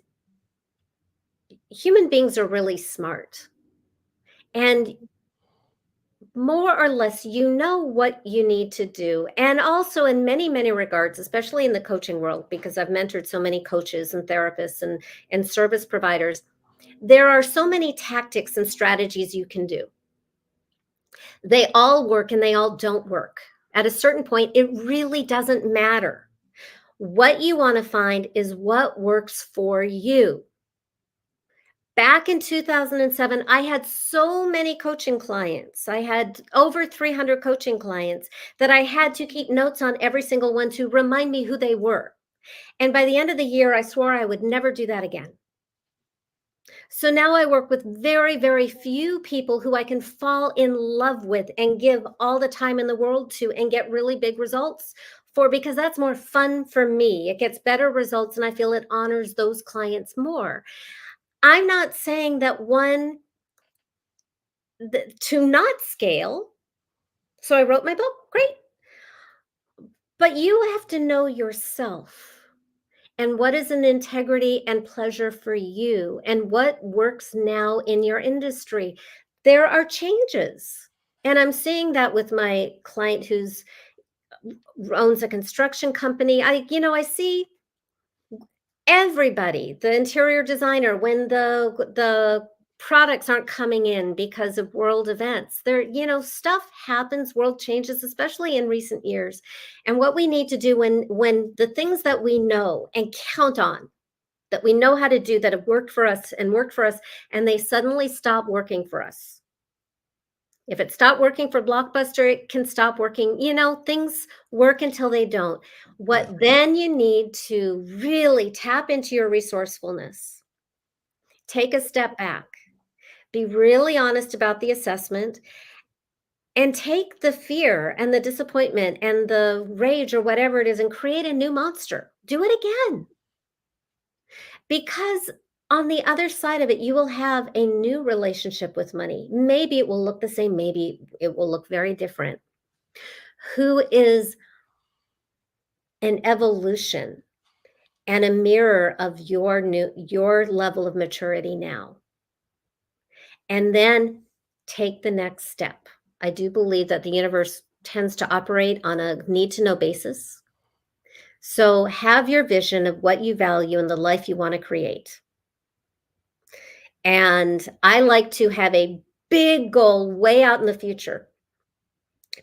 human beings are really smart. And more or less, you know what you need to do. And also, in many, many regards, especially in the coaching world, because I've mentored so many coaches and therapists and service providers, there are so many tactics and strategies you can do. They all work and they all don't work. At a certain point, it really doesn't matter. What you want to find is what works for you. Back in 2007, I had so many coaching clients. I had over 300 coaching clients that I had to keep notes on every single one to remind me who they were. And by the end of the year, I swore I would never do that again. So now I work with very, very few people who I can fall in love with and give all the time in the world to and get really big results for, because that's more fun for me. It gets better results and I feel it honors those clients more. I'm not saying that to not scale. So I wrote my book, great. But you have to know yourself and what is an integrity and pleasure for you and what works now in your industry. There are changes. And I'm seeing that with my client who's owns a construction company. I see everybody, the interior designer, when the products aren't coming in because of world events, stuff happens, world changes, especially in recent years. And what we need to do when the things that we know and count on, that we know how to do, that have worked for us and they suddenly stop working for us. If it stopped working for Blockbuster, it can stop working. Things work until they don't. What then you need to really tap into your resourcefulness. Take a step back. Be really honest about the assessment and take the fear and the disappointment and the rage or whatever it is and create a new monster. Do it again. Because on the other side of it, you will have a new relationship with money. Maybe it will look the same, maybe it will look very different. Who is an evolution and a mirror of your level of maturity now. And then take the next step. I do believe that the universe tends to operate on a need to know basis. So have your vision of what you value and the life you want to create. And I like to have a big goal way out in the future,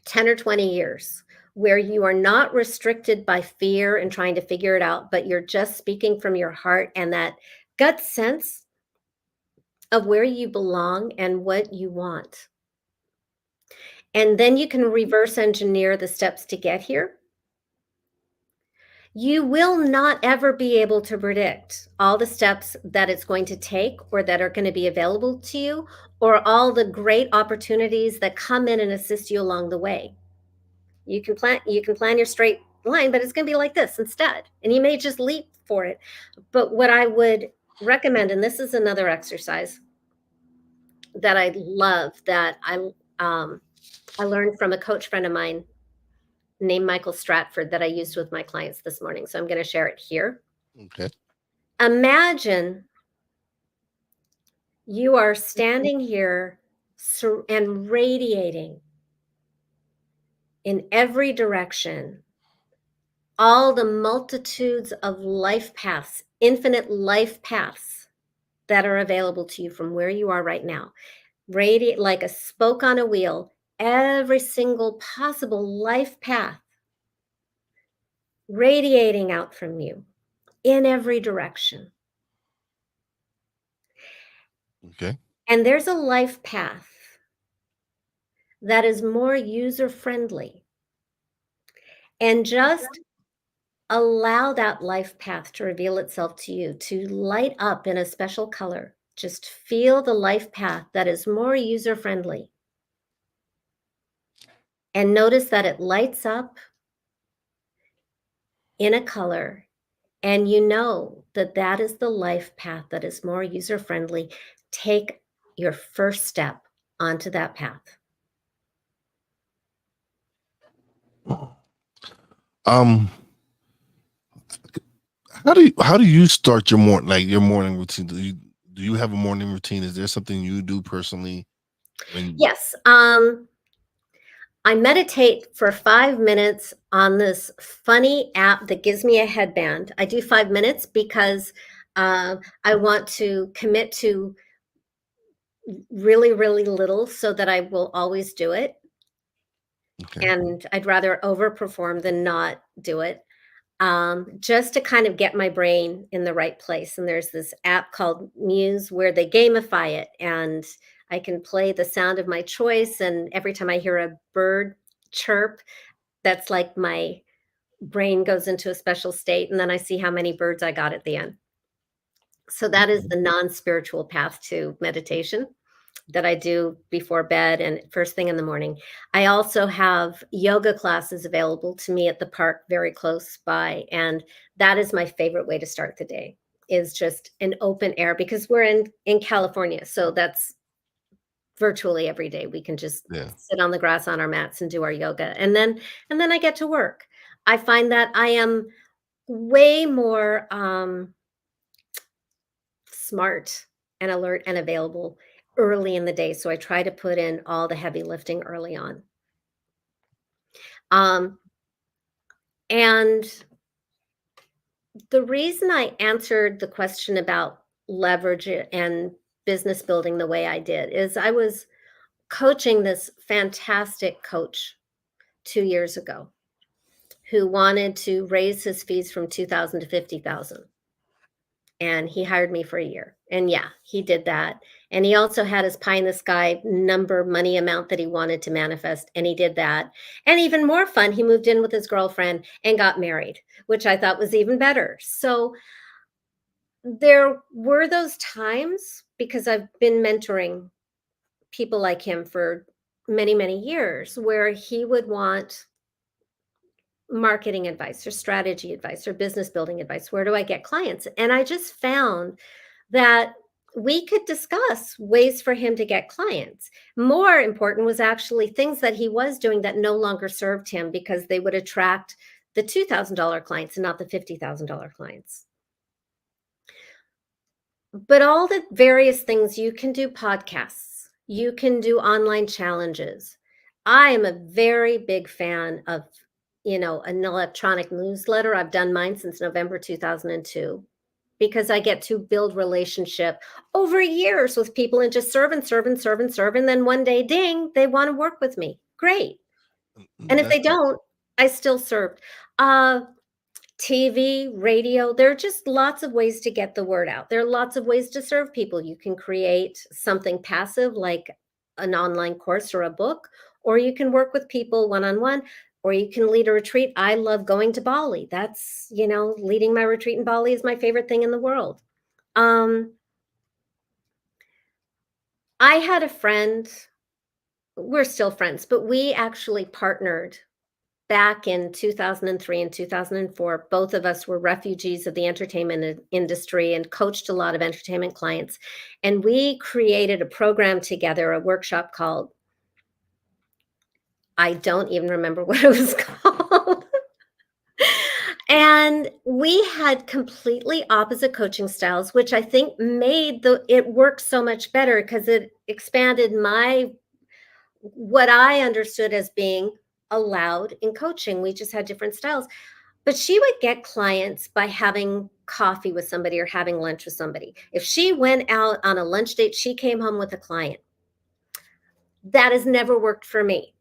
10 or 20 years, where you are not restricted by fear and trying to figure it out, but you're just speaking from your heart and that gut sense of where you belong and what you want. And then you can reverse engineer the steps to get here. You will not ever be able to predict all the steps that it's going to take or that are going to be available to you, or all the great opportunities that come in and assist you along the way. You can plan your straight line, but it's going to be like this instead. And you may just leap for it. But what I would recommend, and this is another exercise that I love, that I learned from a coach friend of mine named Michael Stratford that I used with my clients this morning. So I'm going to share it here. Okay. Imagine you are standing here and radiating in every direction all the multitudes of life paths, infinite life paths that are available to you from where you are right now. Radiate like a spoke on a wheel, every single possible life path radiating out from you in every direction. Okay. And there's a life path that is more user-friendly. And just allow that life path to reveal itself to you, to light up in a special color. Just feel the life path that is more user-friendly. And notice that it lights up in a color, and you know that that is the life path that is more user-friendly. Take your first step onto that path. Um, how do you start your morning, like your morning routine? Do you have a morning routine? Is there something you do personally when? Yes. I meditate for 5 minutes on this funny app that gives me a headband. I do 5 minutes because I want to commit to really, really little so that I will always do it. Okay. and I'd rather overperform than not do it, just to kind of get my brain in the right place. And there's this app called Muse where they gamify it, and I can play the sound of my choice. And every time I hear a bird chirp, that's like my brain goes into a special state. And then I see how many birds I got at the end. So that is Okay. the non spiritual path to meditation that I do before bed and first thing in the morning. I also have yoga classes available to me at the park very close by, and that is my favorite way to start the day, is just an open air, because we're in California, so that's virtually every day. We can just Yeah. sit on the grass on our mats and do our yoga, and then I get to work. I find that I am way more smart and alert and available early in the day, so I try to put in all the heavy lifting early on. Um, and the reason I answered the question about leverage and business building the way I did is I was coaching this fantastic coach 2 years ago who wanted to raise his fees from 2,000 to 50,000. And he hired me for a year. And yeah, he did that. And he also had his pie in the sky number money amount that he wanted to manifest. And he did that. And even more fun, he moved in with his girlfriend and got married, which I thought was even better. So there were those times, because I've been mentoring people like him for many, many years, where he would want marketing advice or strategy advice or business building advice. Where do I get clients? And I just found that we could discuss ways for him to get clients. More important was actually things that he was doing that no longer served him, because they would attract the $2,000 clients and not the $50,000 clients. But all the various things, you can do podcasts, you can do online challenges. I am a very big fan of, an electronic newsletter. I've done mine since November 2002, because I get to build relationship over years with people and just serve and serve and serve and serve. And then one day, ding, they want to work with me. Great. And if That's they don't, I still served. Uh, TV, radio, there are just lots of ways to get the word out. There are lots of ways to serve people. You can create something passive like an online course or a book, or you can work with people one on one, or you can lead a retreat. I love going to Bali. That's, leading my retreat in Bali is my favorite thing in the world. Um, I had a friend, we're still friends, but we actually partnered back in 2003 and 2004. Both of us were refugees of the entertainment industry and coached a lot of entertainment clients. And we created a program together, a workshop called, I don't even remember what it was called. And we had completely opposite coaching styles, which I think made it work so much better, because it expanded my what I understood as being allowed in coaching. We just had different styles. But she would get clients by having coffee with somebody or having lunch with somebody. If she went out on a lunch date, she came home with a client. That has never worked for me.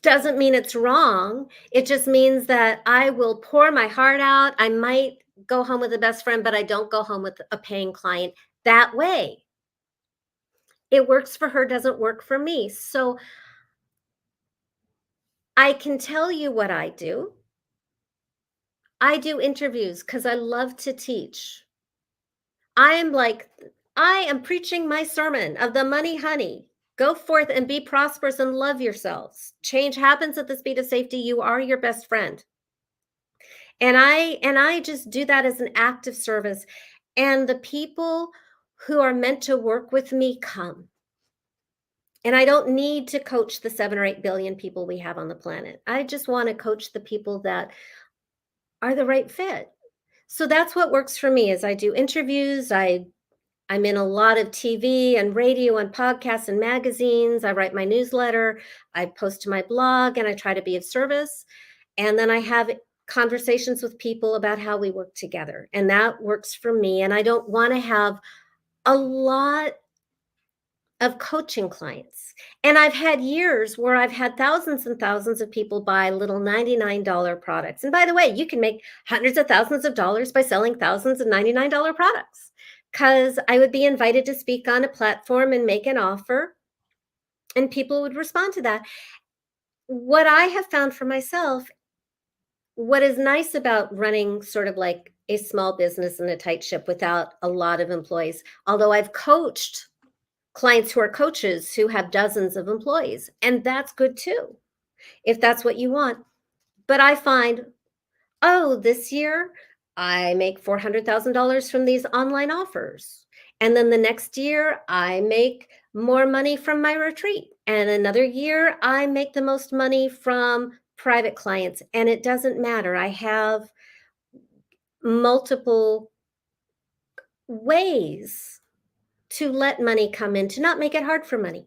Doesn't mean it's wrong. It just means that I will pour my heart out. I might go home with a best friend, but I don't go home with a paying client that way. It works for her, doesn't work for me. So I can tell you what I do. I do interviews because I love to teach. I am like, I am preaching my sermon of the money honey. Go forth and be prosperous and love yourselves. Change happens at the speed of safety. You are your best friend. And I just do that as an act of service. And the people who are meant to work with me come. And I don't need to coach the 7 or 8 billion people we have on the planet. I just want to coach the people that are the right fit. So that's what works for me. Is I do interviews, I'm in a lot of TV and radio and podcasts and magazines. I write my newsletter, I post to my blog, and I try to be of service. And then I have conversations with people about how we work together. And that works for me. And I don't want to have a lot of coaching clients. And I've had years where I've had thousands and thousands of people buy little $99 products. And by the way, you can make hundreds of thousands of dollars by selling thousands of $99 products. Because I would be invited to speak on a platform and make an offer, and people would respond to that. What I have found for myself, what is nice about running sort of like a small business in a tight ship without a lot of employees, although I've coached clients who are coaches who have dozens of employees, and that's good too, if that's what you want. But I find, oh, this year I make $400,000 from these online offers. And then the next year I make more money from my retreat. And another year I make the most money from private clients. And it doesn't matter. I have multiple ways to let money come in, to not make it hard for money.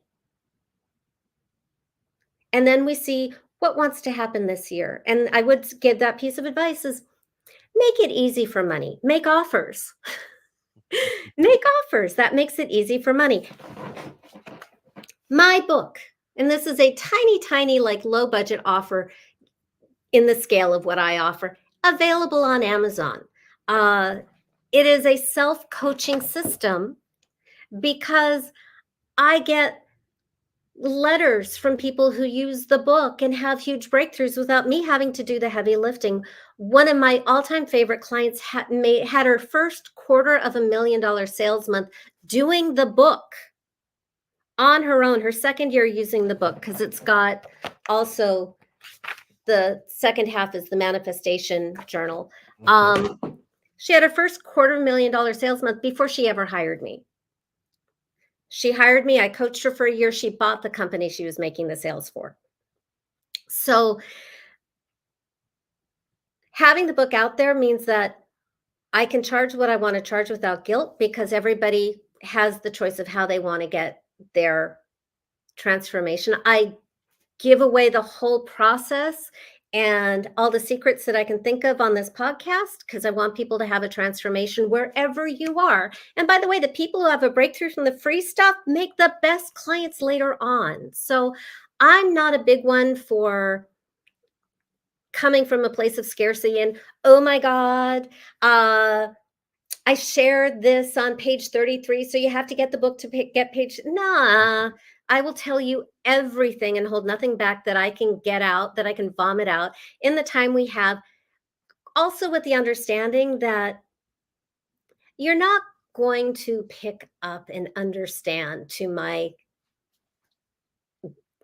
And then we see what wants to happen this year. And I would give that piece of advice is make it easy for money. Make offers. Make offers. That makes it easy for money. My book, and this is a tiny, tiny, like low budget offer in the scale of what I offer, available on Amazon. It is a self-coaching system because I get letters from people who use the book and have huge breakthroughs without me having to do the heavy lifting. One of my all-time favorite clients had her first $250,000 sales month doing the book on her own, her second year using the book, because it's got also the second half is the manifestation journal. She had her first $250,000 sales month before she ever hired me. She hired me. I coached her for a year. She bought the company she was making the sales for. So having the book out there means that I can charge what I want to charge without guilt, because everybody has the choice of how they want to get their transformation. I give away the whole process and all the secrets that I can think of on this podcast, because I want people to have a transformation wherever you are. And by the way, the people who have a breakthrough from the free stuff make the best clients later on. So I'm not a big one for coming from a place of scarcity and, oh my God, I shared this on page 33, so you have to get the book to get page. Nah, I will tell you everything and hold nothing back that I can get out, that I can vomit out in the time we have. Also, with the understanding that you're not going to pick up and understand to my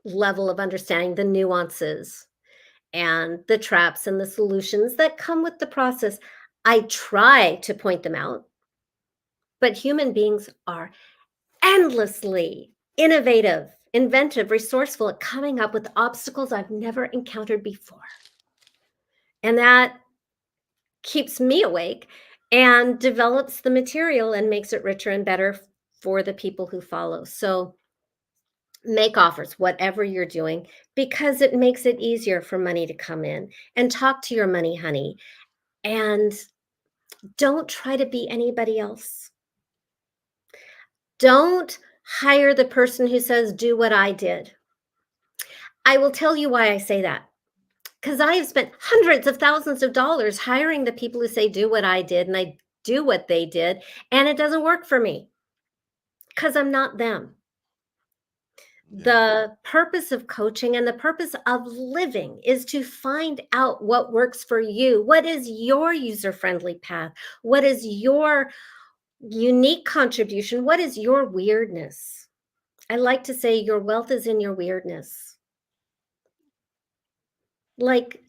level of understanding the nuances and the traps and the solutions that come with the process. I try to point them out, but human beings are endlessly innovative, inventive, resourceful at coming up with obstacles I've never encountered before. And that keeps me awake and develops the material and makes it richer and better for the people who follow. So make offers, whatever you're doing, because it makes it easier for money to come in. And talk to your money honey. And don't try to be anybody else. Don't hire the person who says, do what I did. I will tell you why I say that. Because I have spent hundreds of thousands of dollars hiring the people who say, do what I did, and I do what they did, and it doesn't work for me because I'm not them. The purpose of coaching and the purpose of living is to find out what works for you. What is your user-friendly path? What is your unique contribution? What is your weirdness? I like to say your wealth is in your weirdness. Like,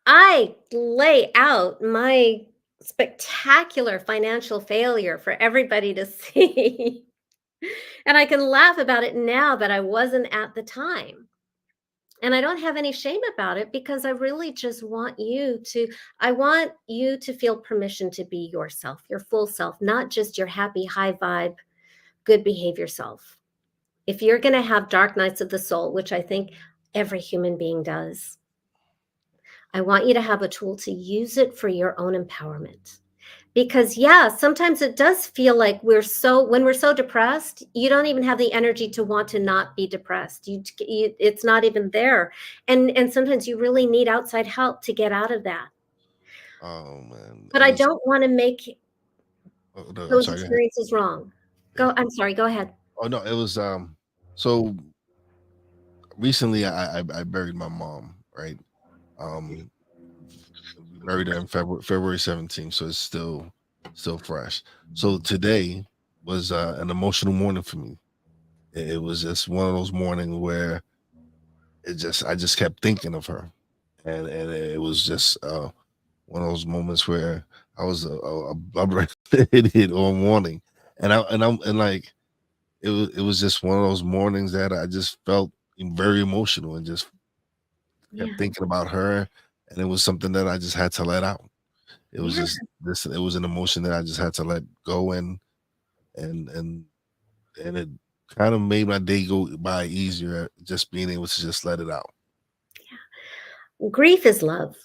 I lay out my spectacular financial failure for everybody to see. And I can laugh about it now, but I wasn't at the time. And I don't have any shame about it, because I really just want you to, I want you to feel permission to be yourself, your full self, not just your happy, high vibe, good behavior self. If you're going to have dark nights of the soul, which I think every human being does, I want you to have a tool to use it for your own empowerment. Because yeah, sometimes it does feel like when we're so depressed, you don't even have the energy to want to not be depressed. It's not even there. And sometimes you really need outside help to get out of that. Oh man, But it I was. don't want to make Oh, no, I'm those sorry. Go ahead. experiences wrong. Yeah. I'm sorry, go ahead. Oh no, it was. So recently, I buried my mom. Right. Um, we buried her in February 17th, so it's still fresh. So today was an emotional morning for me. It was just one of those mornings where I just kept thinking of her, and it was just one of those moments where I was a blubbering idiot all morning, and like it was just one of those mornings that I just felt very emotional and just kept Yeah. thinking about her, and it was something that I just had to let out. It was Yeah. just this. It was an emotion that I just had to let go, and and and it kind of made my day go by easier, just being able to just let it out. Grief is love.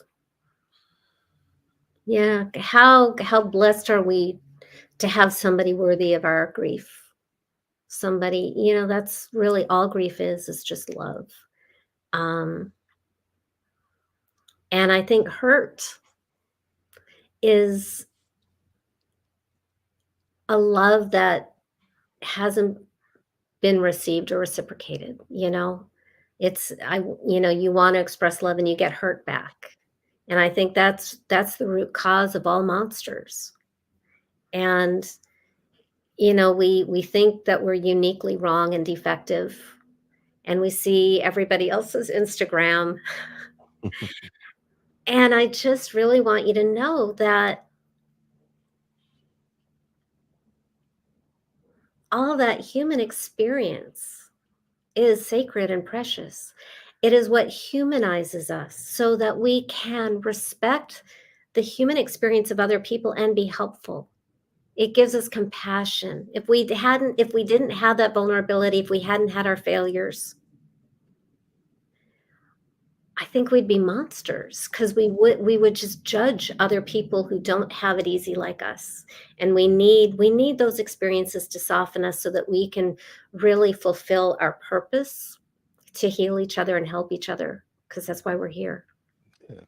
Yeah. How blessed are we to have somebody worthy of our grief? Somebody, that's really all grief is just love. Um, and I think hurt is a love that hasn't been received or reciprocated, you know? It's I you want to express love and you get hurt back. And I think that's the root cause of all monsters. And we think that we're uniquely wrong and defective, and we see everybody else's Instagram. And I just really want you to know that all that human experience is sacred and precious. It is what humanizes us so that we can respect the human experience of other people and be helpful. It gives us compassion. If we didn't have that vulnerability, if we hadn't had our failures, I think we'd be monsters because we would just judge other people who don't have it easy like us. And we need those experiences to soften us so that we can really fulfill our purpose to heal each other and help each other, because that's why we're here. Yeah.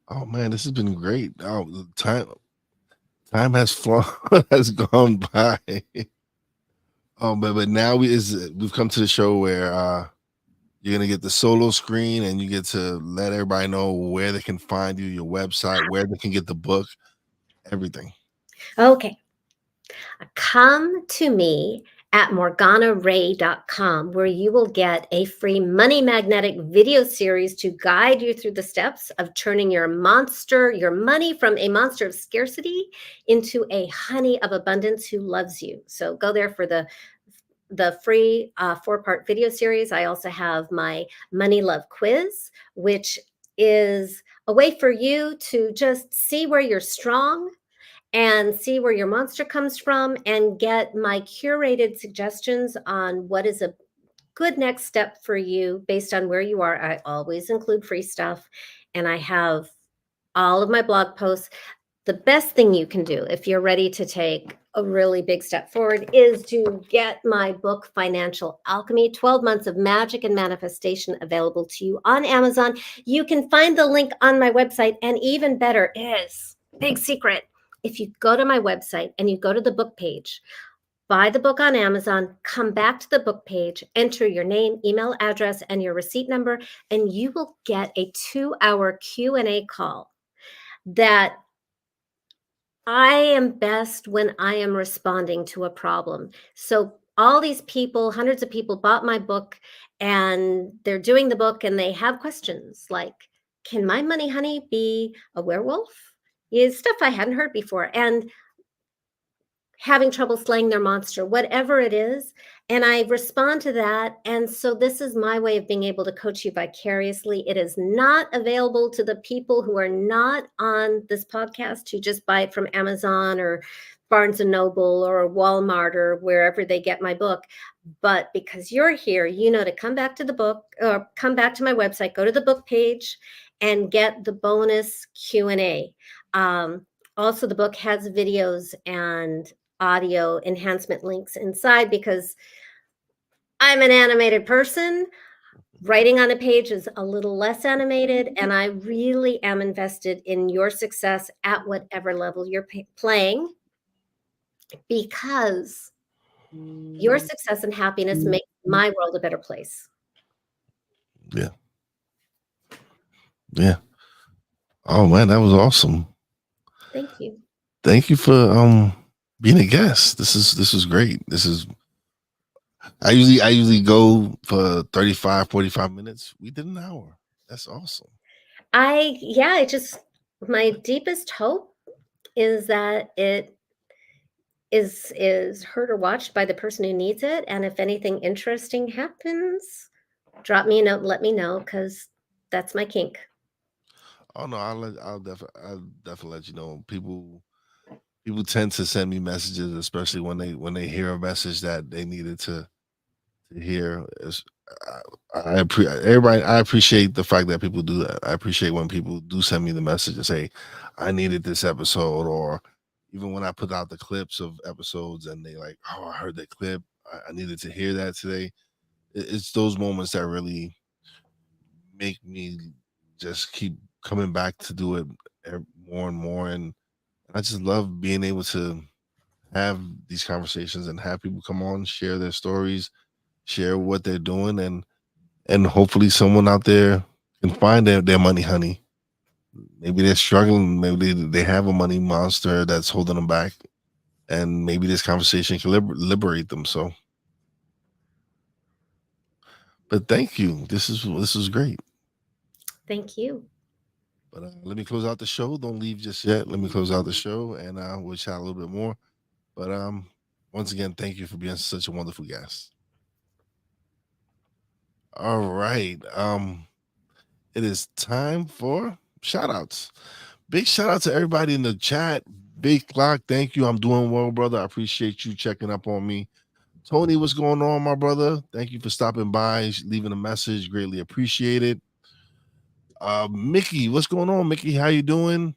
Oh man, this has been great. Oh, time has flown, has gone by. But now we've come to the show where you're gonna get the solo screen, and you get to let everybody know where they can find you, your website, where they can get the book, everything. Okay. Come to me at morganarae.com, where you will get a free money magnetic video series to guide you through the steps of turning your money from a monster of scarcity into a honey of abundance who loves you. So go there for the free 4-part video series. I also have my money love quiz, which is a way for you to just see where you're strong and see where your monster comes from and get my curated suggestions on what is a good next step for you based on where you are. I always include free stuff, and I have all of my blog posts. The best thing you can do if you're ready to take a really big step forward is to get my book, Financial Alchemy: 12 Months of Magic and Manifestation, available to you on Amazon. You can find the link on my website. And even better is, big secret, if you go to my website and you go to the book page, buy the book on Amazon, come back to the book page, enter your name, email address, and your receipt number, and you will get a 2-hour Q&A call that I am best when I am responding to a problem. So all these people, hundreds of people bought my book, and they're doing the book and they have questions like, can my money honey be a werewolf? Is stuff I hadn't heard before. And having trouble slaying their monster, whatever it is. And I respond to that. And so this is my way of being able to coach you vicariously. It is not available to the people who are not on this podcast, who just buy it from Amazon or Barnes and Noble or Walmart or wherever they get my book. But because you're here, to come back to the book or come back to my website, go to the book page and get the bonus Q&A. Also, the book has videos and audio enhancement links inside because I'm an animated person. Writing on a page is a little less animated, and I really am invested in your success at whatever level you're playing, because your success and happiness make my world a better place. Yeah. Yeah. Oh man, that was awesome. Thank you. Thank you for being a guest. This is great. This is I usually go for 35, 45 minutes. We did an hour. That's awesome. I just, my deepest hope is that it is heard or watched by the person who needs it, and if anything interesting happens, drop me a note and let me know, because that's my kink. Oh no, I'll definitely let you know. People tend to send me messages, especially when they hear a message that they needed to hear. Everybody. I appreciate the fact that people do that. I appreciate when people do send me the message and say, "I needed this episode," or even when I put out the clips of episodes and they like, "Oh, I heard that clip. I needed to hear that today." It's those moments that really make me just keep coming back to do it more and more, and I just love being able to have these conversations and have people come on, share their stories, share what they're doing, and hopefully someone out there can find their money honey. Maybe they're struggling, maybe they have a money monster that's holding them back, and maybe this conversation can liberate them. So, but thank you. This is great. Thank you. But let me close out the show. Don't leave just yet. Let me close out the show, and we'll chat a little bit more. But once again, thank you for being such a wonderful guest. All right. It is time for shout outs. Big shout out to everybody in the chat. Big Clock, thank you. I'm doing well, brother. I appreciate you checking up on me. Tony, what's going on, my brother? Thank you for stopping by, leaving a message. Greatly appreciated. Mickey, what's going on, Mickey? How you doing?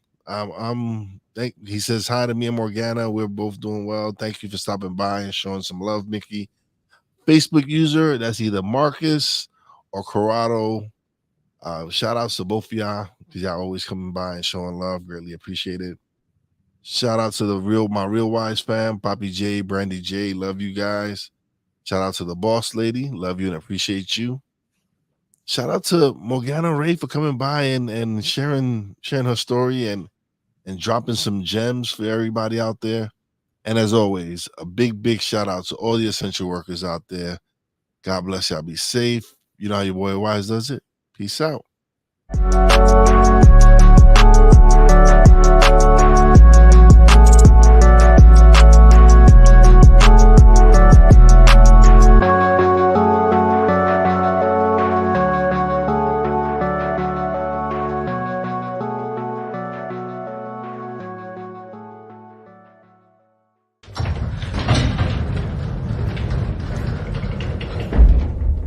He says hi to me and Morgana. We're both doing well. Thank you for stopping by and showing some love, Mickey. Facebook user, that's either Marcus or Corrado. Shout outs to both of y'all, because y'all always coming by and showing love. Greatly appreciate it. Shout out to my real wise fam, Poppy J, Brandy J. Love you guys. Shout out to the boss lady. Love you and appreciate you. Shout out to Morgana Rae for coming by and sharing her story and dropping some gems for everybody out there. And as always, a big shout out to all the essential workers out there. God bless y'all. Be safe. You know how your boy Wise does it. Peace out.